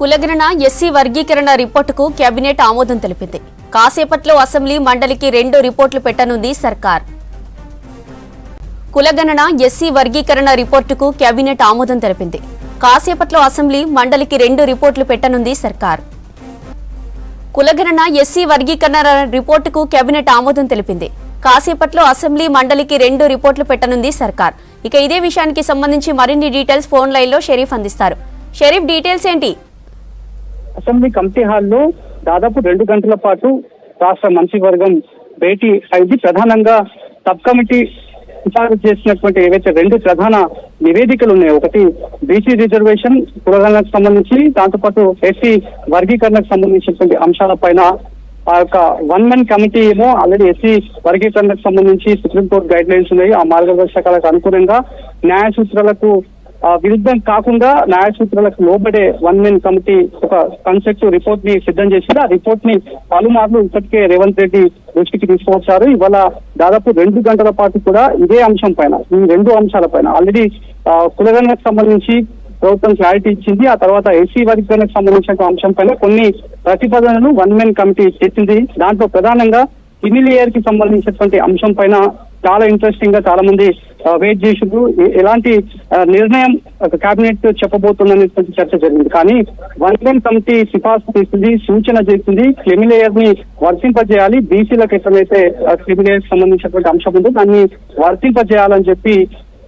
కులగణన ఎస్సీ వర్గీకరణ రిపోర్టుకు కేబినెట్ ఆమోదం తెలిపింది. కాసేపట్లో అసెంబ్లీ మండలికి 2 రిపోర్టులు పెట్టనుంది సర్కార్. కులగణన ఎస్సీ వర్గీకరణ రిపోర్టుకు కేబినెట్ ఆమోదం తెలిపింది. కాసేపట్లో అసెంబ్లీ మండలికి 2 రిపోర్టులు పెట్టనుంది సర్కార్. కులగణన ఎస్సీ వర్గీకరణ రిపోర్టుకు కేబినెట్ ఆమోదం తెలిపింది. కాసేపట్లో అసెంబ్లీ మండలికి 2 రిపోర్టులు పెట్టనుంది సర్కార్. ఇక ఇదే విషయానికి సంబంధించి మరిన్ని డీటెయిల్స్ ఫోన్ లైన్ లో షరీఫ్ అందిస్తారు. షరీఫ్, డీటెయిల్స్ ఏంటి? అసెంబ్లీ కమిటీ హాల్లో దాదాపు 2 గంటల పాటు రాష్ట్ర మంత్రివర్గం భేటీ అయింది. ప్రధానంగా సబ్ కమిటీ సిఫారసు చేసినటువంటి ఏవైతే 2 ప్రధాన నివేదికలు ఉన్నాయో, ఒకటి బీసీ రిజర్వేషన్ కులగణనకు సంబంధించి, దాంతోపాటు ఎస్సీ వర్గీకరణకు సంబంధించినటువంటి అంశాలపైన ఆ యొక్క 1 మెన్ కమిటీ ఏమో ఆల్రెడీ ఎస్సీ వర్గీకరణకు సంబంధించి సుప్రీంకోర్టు గైడ్ లైన్స్ ఉన్నాయి. ఆ మార్గదర్శకాలకు అనుగుణంగా న్యాయ సూత్రాలకు విరుద్ధం కాకుండా న్యాయ సూత్రాలకు లోబడే 1 మెన్ కమిటీ ఒక కన్సెప్ట్ రిపోర్ట్ ని సిద్ధం చేసింది. ఆ రిపోర్ట్ ని పలుమార్లు ఇప్పటికే రేవంత్ రెడ్డి దృష్టికి తీసుకువచ్చారు. ఇవాళ దాదాపు 2 గంటల పాటు కూడా ఇదే అంశం పైన, ఈ 2 అంశాల పైన ఆల్రెడీ కులగణనకు సంబంధించి ప్రభుత్వం క్లారిటీ ఇచ్చింది. ఆ తర్వాత ఎస్సీ వర్గీకరణకు సంబంధించిన అంశం పైన కొన్ని ప్రతిపాదనలు 1 మెన్ కమిటీ చేసింది. దాంట్లో ప్రధానంగా క్రిమిలేయర్ కి సంబంధించినటువంటి అంశం పైన చాలా ఇంట్రెస్టింగ్ గా చాలా మంది వెయిట్ చేసిండ్రు. ఎలాంటి నిర్ణయం కేబినెట్ చెప్పబోతుందనేటువంటి చర్చ జరిగింది. కానీ 1 మెన్ కమిటీ సిఫార్సు చేసింది, సూచన చేసింది, క్రిమిలేయర్ ని వర్తింపజేయాలి, బీసీలకు ఎట్లయితే క్రిమిలేయర్ సంబంధించినటువంటి అంశం ఉందో దాన్ని వర్తింపజేయాలని చెప్పి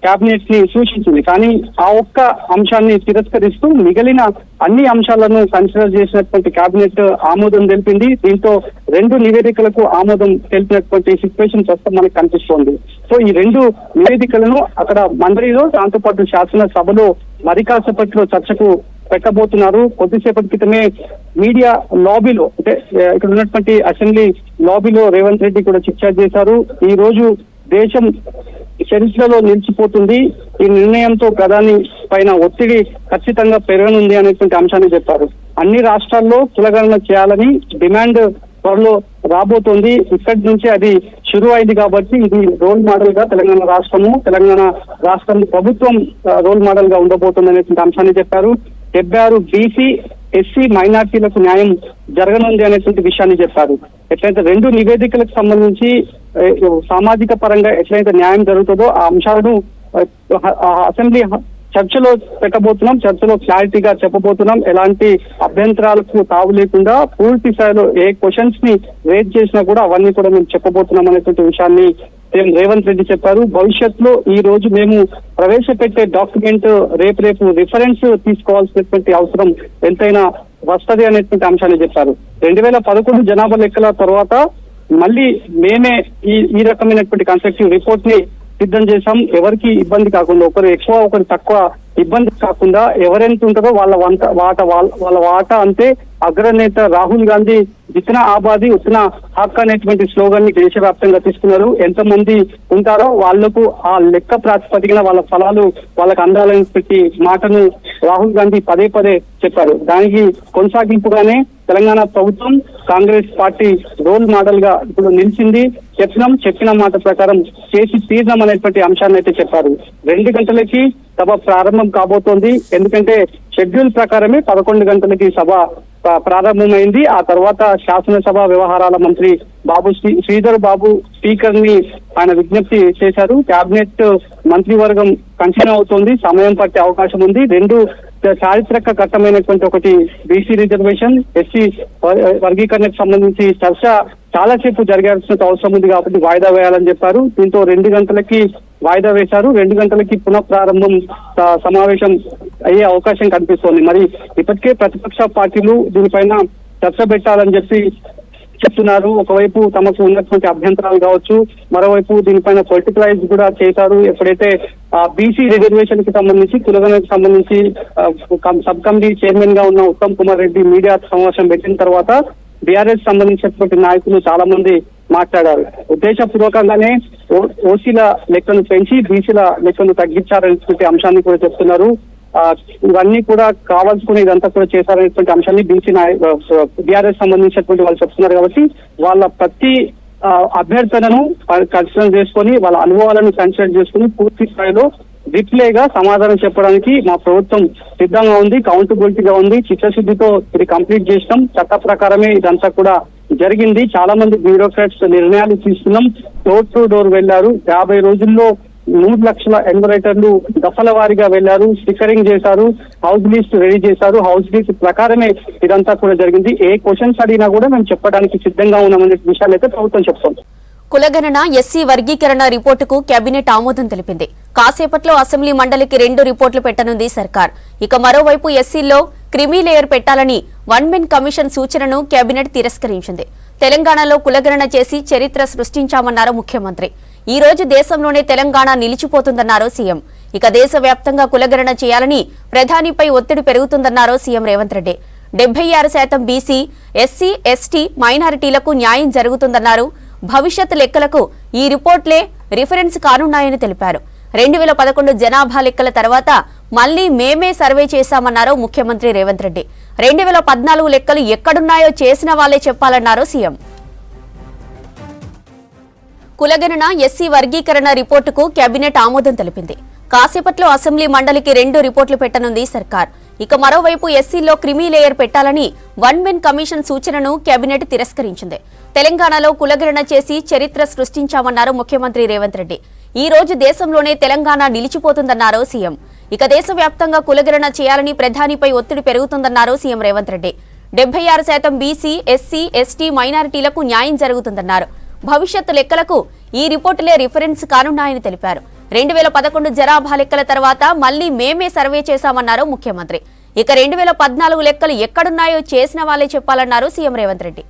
కేబినెట్ ని సూచించింది. కానీ ఆ ఒక్క అంశాన్ని తిరస్కరిస్తూ మిగిలిన అన్ని అంశాలను కన్సిడర్ చేసినటువంటి కేబినెట్ ఆమోదం తెలిపింది. దీంతో 2 నివేదికలకు ఆమోదం తెలిపినటువంటి సిచ్యువేషన్ ప్రస్తుతం మనకు కనిపిస్తోంది. సో ఈ 2 నివేదికలను అక్కడ మండలిలో, దాంతోపాటు శాసనసభలో మరి కాసేపట్లో చర్చకు పెట్టబోతున్నారు. కొద్దిసేపటి క్రితమే మీడియా లాబీలో, అంటే ఇక్కడ ఉన్నటువంటి అసెంబ్లీ లాబీలో రేవంత్ రెడ్డి కూడా చిట్చాట్ చేశారు. ఈ రోజు దేశం చరిత్రలో నిలిచిపోతుంది, ఈ నిర్ణయంతో ప్రధాని పైన ఒత్తిడి ఖచ్చితంగా పెరగనుంది అనేటువంటి అంశాన్ని చెప్పారు. అన్ని రాష్ట్రాల్లో కులగణన చేయాలని డిమాండ్ త్వరలో రాబోతోంది. ఇక్కడి నుంచి అది షురు అయింది కాబట్టి ఇది రోల్ మోడల్ గా తెలంగాణ రాష్ట్రం ప్రభుత్వం రోల్ మోడల్ గా ఉండబోతుంది అనేటువంటి అంశాన్ని చెప్పారు. 76 బీసీ ఎస్సీ మైనార్టీలకు న్యాయం జరగనుంది అనేటువంటి విషయాన్ని చెప్పారు. ఎట్లయితే 2 నివేదికలకు సంబంధించి సామాజిక పరంగా ఎట్లయితే న్యాయం జరుగుతుందో ఆ అంశాలను అసెంబ్లీ చర్చలో పెట్టబోతున్నాం, చర్చలో క్లారిటీగా చెప్పబోతున్నాం. ఎలాంటి అభ్యంతరాలకు తావు లేకుండా పూర్తి స్థాయిలో ఏ క్వశ్చన్స్ ని రేజ్ చేసినా కూడా అవన్నీ కూడా మేము చెప్పబోతున్నాం అనేటువంటి విషయాన్ని రేవంత్ రెడ్డి చెప్పారు. భవిష్యత్తులో ఈ రోజు మేము ప్రవేశపెట్టే డాక్యుమెంట్ రేపు రిఫరెన్స్ తీసుకోవాల్సినటువంటి అవసరం ఎంతైనా వస్తది అనేటువంటి అంశాన్ని చెప్పారు. 2011 జనాభా లెక్కల తర్వాత మళ్ళీ మేమే ఈ రకమైనటువంటి కన్స్ట్రక్టివ్ రిపోర్ట్ ని సిద్ధం చేశాం. ఎవరికి ఇబ్బంది కాకుండా, ఒకరు ఎక్కువ ఒకరు తక్కువ ఇబ్బంది కాకుండా ఎవరెంత ఉంటారో వాళ్ళ వాటా అంతే. అగ్రనేత రాహుల్ గాంధీ జితనా ఆబాదీ ఉతనా హక్ అనేటువంటి స్లోగన్ ని దేశవ్యాప్తంగా తీసుకున్నారు. ఎంతమంది ఉంటారో వాళ్లకు ఆ లెక్క ప్రాతిపదికన వాళ్ళ ఫలాలు వాళ్ళకి అందాలని పెట్టి మాటను రాహుల్ గాంధీ పదే చెప్పారు. దానికి కొనసాగింపుగానే తెలంగాణ ప్రభుత్వం కాంగ్రెస్ పార్టీ రోల్ మోడల్ గా ఇప్పుడు నిలిచింది. చెప్పిన మాట ప్రకారం చేసి తీర్ణం అనేటువంటి అంశాన్ని అయితే చెప్పారు. 2 గంటలకి సభ ప్రారంభం కాబోతోంది. ఎందుకంటే షెడ్యూల్ ప్రకారమే 11 గంటలకి సభ ప్రారంభమైంది. ఆ తర్వాత శాసనసభ వ్యవహారాల మంత్రి శ్రీధర్ బాబు స్పీకర్ ని ఆయన విజ్ఞప్తి చేశారు. కేబినెట్ మంత్రివర్గం కంటిన్యూ అవుతోంది, సమయం పట్టే అవకాశం ఉంది. 2 చారిత్రక ఘట్టమైనటువంటి ఒకటి బీసీ రిజర్వేషన్, ఎస్సీ వర్గీకరణకు సంబంధించి చర్చ చాలాసేపు జరగాల్సిన అవసరం ఉంది కాబట్టి వాయిదా వేయాలని చెప్పారు. దీంతో 2 గంటలకి వాయిదా వేశారు. 2 గంటలకి పునఃప్రారంభం సమావేశం అయ్యే అవకాశం కనిపిస్తోంది. మరి ఇప్పటికే ప్రతిపక్ష పార్టీలు దీనిపైన చర్చ పెట్టాలని చెప్తున్నారు. ఒకవైపు తమకు ఉన్నటువంటి అభ్యంతరాలు కావచ్చు, మరోవైపు దీనిపైన పొలిటికలైజ్ కూడా చేశారు. ఎప్పుడైతే బీసీ రిజర్వేషన్ కి సంబంధించి కులగణనకు సంబంధించి సబ్ కమిటీ చైర్మన్ గా ఉన్న ఉత్తమ్ కుమార్ రెడ్డి మీడియా సమావేశం పెట్టిన తర్వాత బీఆర్ఎస్ సంబంధించినటువంటి నాయకులు చాలా మంది మాట్లాడారు. ఉద్దేశపూర్వకంగానే ఓసీల లెక్కను పెంచి బీసీల లెక్కను తగ్గించారనేటువంటి అంశాన్ని కూడా చెప్తున్నారు. ఇవన్నీ కూడా కావాల్సుకుని ఇదంతా కూడా చేశారనేటువంటి అంశాన్ని బీఆర్ఎస్ సంబంధించినటువంటి వాళ్ళు చెప్తున్నారు. కాబట్టి వాళ్ళ ప్రతి అభ్యర్థనను కన్సిడర్ చేసుకొని వాళ్ళ అనుభవాలను కన్సిడర్ చేసుకుని పూర్తి స్థాయిలో రిప్లేగా సమాధానం చెప్పడానికి మా ప్రభుత్వం సిద్ధంగా ఉంది, కౌంటబిలిటీగా ఉంది, చిత్తశుద్ధితో ఇది కంప్లీట్ చేసినాం. చట్ట ప్రకారమే ఇదంతా కూడా జరిగింది. చాలా మంది బ్యూరోక్రాట్స్ నిర్ణయాలు తీసుకున్నాం. డోర్ టు డోర్ వెళ్లారు. 50 రోజుల్లో 3 లక్షల ఎన్వరేటర్లు దఫల వారీగా వెళ్లారు, స్టిక్కరింగ్ చేశారు, హౌస్ లిస్ట్ రెడీ చేశారు. హౌస్ లిస్ట్ ప్రకారమే ఇదంతా కూడా జరిగింది. ఏ క్వశ్చన్స్ అడిగినా కూడా మేము చెప్పడానికి సిద్ధంగా ఉన్నామనే విషయాలు అయితే ప్రభుత్వం చెప్తాం. కులగణన ఎస్సీ వర్గీకరణ రిపోర్టుకు కేబినెట్ ఆమోదం తెలిపింది. కాసేపట్లో అసెంబ్లీ మండలికి 2 రిపోర్టులు పెట్టనుంది సర్కార్. ఇక మరోవైపు ఎస్సీల్లో క్రిమీ లేయర్ పెట్టాలని వన్ మెన్ కమిషన్ సూచనను కేబినెట్ తిరస్కరించింది. తెలంగాణలో కులగణన చేసి చరిత్ర సృష్టించామన్నారు ముఖ్యమంత్రి. ఈ రోజు దేశంలోనే తెలంగాణ నిలిచిపోతుందన్నారు సీఎం. ఇక దేశవ్యాప్తంగా కులగణన చేయాలని ప్రధానిపై ఒత్తిడి పెరుగుతుందన్నారు CM Revanth Reddy. 76% BC, SC, ST, మైనారిటీలకు న్యాయం జరుగుతుందన్నారు. భవిష్యత్ లెక్కలకు ఈ రిపోర్ట్లే రిఫరెన్స్ కానున్నాయని తెలిపారు. 2011 జనాభా లెక్కల తర్వాత మళ్లీ మేమే సర్వే చేశామన్నారు ముఖ్యమంత్రి రేవంత్ రెడ్డి. 2014 లెక్కలు ఎక్కడున్నాయో చేసిన వాళ్లే చెప్పాలన్నారు సీఎం. కులగణన ఎస్సీ వర్గీకరణ రిపోర్టుకు కేబినెట్ ఆమోదం తెలిపింది. కాసేపట్లో అసెంబ్లీ మండలికి 2 రిపోర్టులు పెట్టనుంది సర్కార్. ఇక మరోవైపు ఎస్సీలో క్రిమీ లేయర్ పెట్టాలని వన్ మెన్ కమిషన్ సూచనను కేబినెట్ తిరస్కరించింది. తెలంగాణలో కులగణన చేసి చరిత్ర సృష్టించామన్నారు ముఖ్యమంత్రి రేవంత్ రెడ్డి. ఈ రోజు దేశంలోనే తెలంగాణ నిలిచిపోతుందన్నారు సీఎం. ఇక దేశవ్యాప్తంగా కులగణన చేయాలని ప్రధానిపై ఒత్తిడి పెరుగుతుందన్నారు CM Revanth Reddy. 76% BC, SC, ST, మైనారిటీలకు న్యాయం జరుగుతుందన్నారు. భవిష్యత్తు లెక్కలకు ఈ రిపోర్టులే రిఫరెన్స్ కానున్నాయని తెలిపారు. 2011 జనాభా లెక్కల తర్వాత మళ్లీ మేమే సర్వే చేశామన్నారు ముఖ్యమంత్రి. ఇక 2014 లెక్కలు ఎక్కడున్నాయో చేసిన వాళ్లే చెప్పాలన్నారు సీఎం రేవంత్ రెడ్డి.